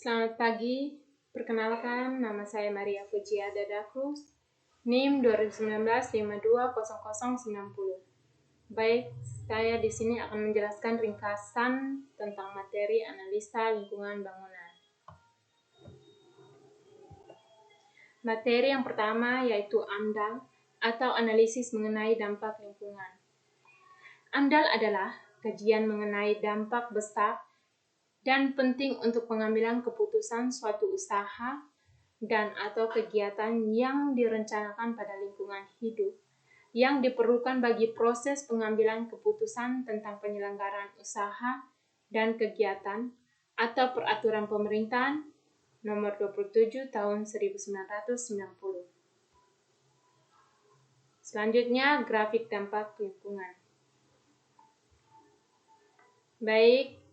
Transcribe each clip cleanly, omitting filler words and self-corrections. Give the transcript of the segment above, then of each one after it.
Selamat pagi, perkenalkan nama saya Maria Fujia Dadakus, NIM 2019-520090. Baik, saya di sini akan menjelaskan ringkasan tentang materi analisa lingkungan bangunan. Materi yang pertama yaitu AMDAL atau analisis mengenai dampak lingkungan. AMDAL adalah kajian mengenai dampak besar dan penting untuk pengambilan keputusan suatu usaha dan atau kegiatan yang direncanakan pada lingkungan hidup yang diperlukan bagi proses pengambilan keputusan tentang penyelenggaraan usaha dan kegiatan atau peraturan pemerintahan nomor 27 tahun 1990. Selanjutnya, grafik dampak lingkungan. Baik,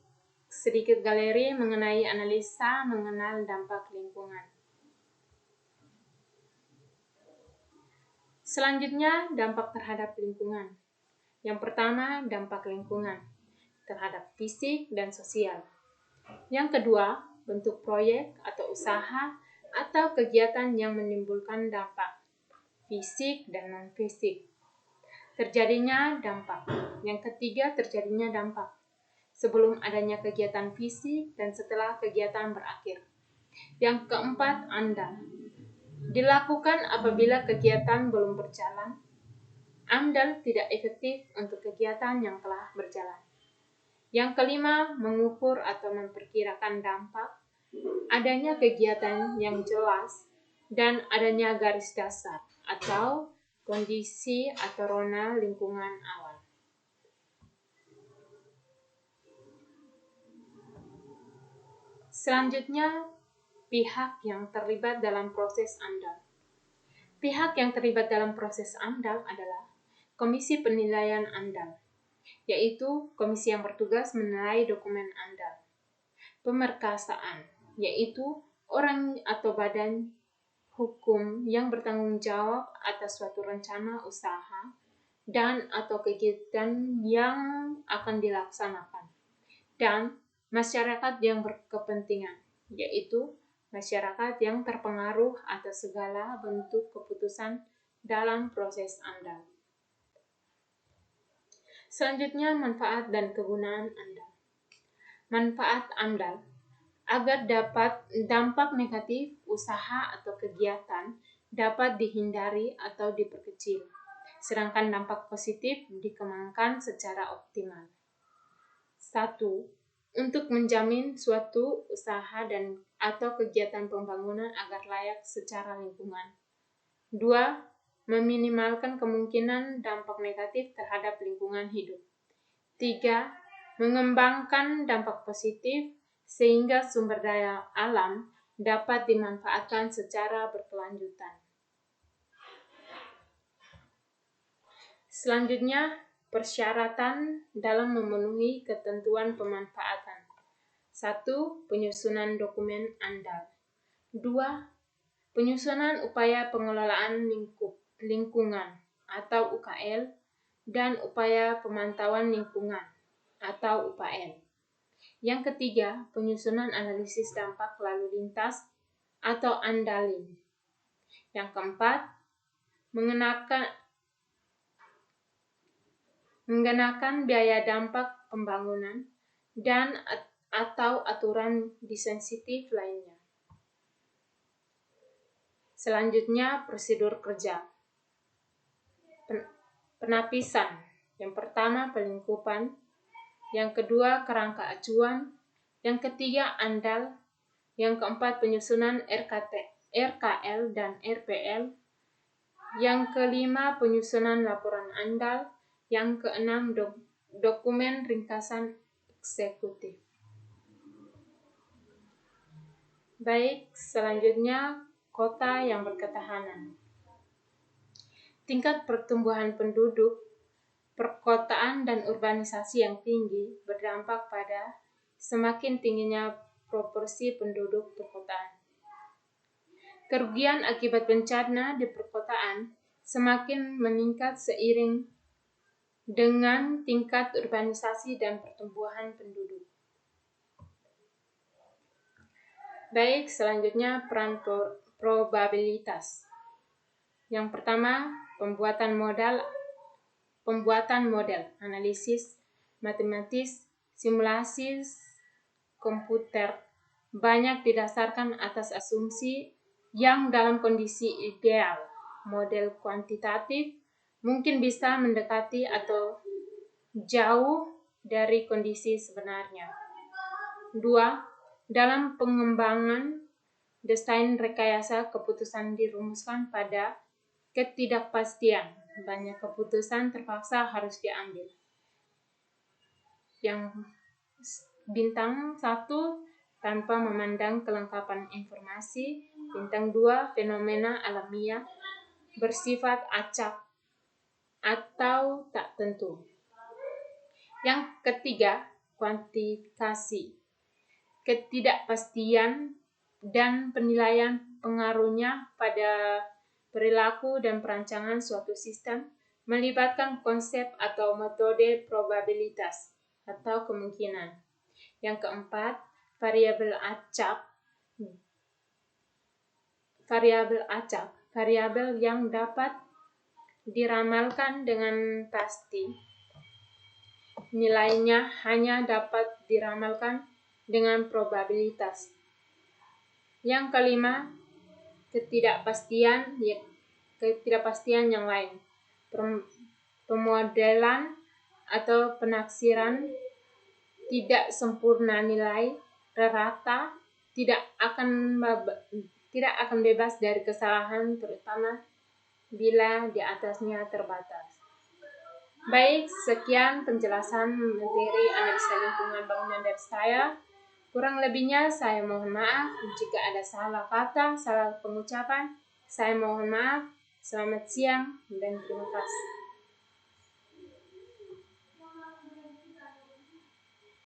sedikit galeri mengenai analisa mengenal dampak lingkungan. Selanjutnya, dampak terhadap lingkungan. Yang pertama, dampak lingkungan terhadap fisik dan sosial. Yang kedua, bentuk proyek atau usaha atau kegiatan yang menimbulkan dampak fisik dan non-fisik. Terjadinya dampak. Yang ketiga, terjadinya dampak sebelum adanya kegiatan fisik dan setelah kegiatan berakhir. Yang keempat, AMDAL. Dilakukan apabila kegiatan belum berjalan. AMDAL tidak efektif untuk kegiatan yang telah berjalan. Yang kelima, mengukur atau memperkirakan dampak. Adanya kegiatan yang jelas dan adanya garis dasar atau kondisi atau zona lingkungan awal. Selanjutnya, pihak yang terlibat dalam proses AMDAL. Pihak yang terlibat dalam proses AMDAL adalah Komisi Penilaian AMDAL, yaitu komisi yang bertugas menilai dokumen AMDAL. Pemerkasaan, yaitu orang atau badan hukum yang bertanggung jawab atas suatu rencana usaha dan atau kegiatan yang akan dilaksanakan. Dan masyarakat yang berkepentingan, yaitu masyarakat yang terpengaruh atas segala bentuk keputusan dalam proses AMDAL. Selanjutnya, manfaat dan kegunaan AMDAL. Manfaat AMDAL agar dapat dampak negatif usaha atau kegiatan dapat dihindari atau diperkecil, sedangkan dampak positif dikembangkan secara optimal. 1. Untuk menjamin suatu usaha dan atau kegiatan pembangunan agar layak secara lingkungan. 2. Meminimalkan kemungkinan dampak negatif terhadap lingkungan hidup. 3. Mengembangkan dampak positif sehingga sumber daya alam dapat dimanfaatkan secara berkelanjutan. Selanjutnya, persyaratan dalam memenuhi ketentuan pemanfaatan. 1. Penyusunan dokumen AMDAL. 2. Penyusunan upaya pengelolaan lingkungan atau UKL dan upaya pemantauan lingkungan atau UPL. Yang ketiga, penyusunan analisis dampak lalu lintas atau ANDALIN. Yang keempat, mengenakan biaya dampak pembangunan dan atau aturan disensitif lainnya. Selanjutnya, prosedur kerja. Penapisan. Yang pertama, pelingkupan. Yang kedua, kerangka acuan. Yang ketiga, AMDAL. Yang keempat, penyusunan RKL dan RPL. Yang kelima, penyusunan laporan AMDAL. Yang keenam, dokumen ringkasan eksekutif. Baik, selanjutnya kota yang berketahanan. Tingkat pertumbuhan penduduk, perkotaan dan urbanisasi yang tinggi berdampak pada semakin tingginya proporsi penduduk perkotaan. Kerugian akibat bencana di perkotaan semakin meningkat seiring dengan tingkat urbanisasi dan pertumbuhan penduduk. Baik, selanjutnya peran probabilitas. Yang pertama, pembuatan model, analisis matematis, simulasi komputer banyak didasarkan atas asumsi yang dalam kondisi ideal. Model kuantitatif mungkin bisa mendekati atau jauh dari kondisi sebenarnya. 2. Dalam pengembangan desain rekayasa, keputusan dirumuskan pada ketidakpastian. Banyak keputusan terpaksa harus diambil. Yang bintang 1, tanpa memandang kelengkapan informasi. Bintang 2, fenomena alamiah bersifat acak atau tak tentu. Yang ketiga, kuantifikasi. Ketidakpastian dan penilaian pengaruhnya pada perilaku dan perancangan suatu sistem melibatkan konsep atau metode probabilitas atau kemungkinan. Yang keempat, variabel acak. Variabel yang dapat diramalkan dengan pasti. Nilainya hanya dapat diramalkan dengan probabilitas. Yang kelima, ketidakpastian yang lain. Pemodelan atau penaksiran tidak sempurna nilai rata tidak akan bebas dari kesalahan, terutama bila di atasnya terbatas. Baik, sekian penjelasan materi analisa lingkungan bangunan dari saya. Kurang lebihnya saya mohon maaf jika ada salah kata, salah pengucapan. Saya mohon maaf. Selamat siang dan terima kasih.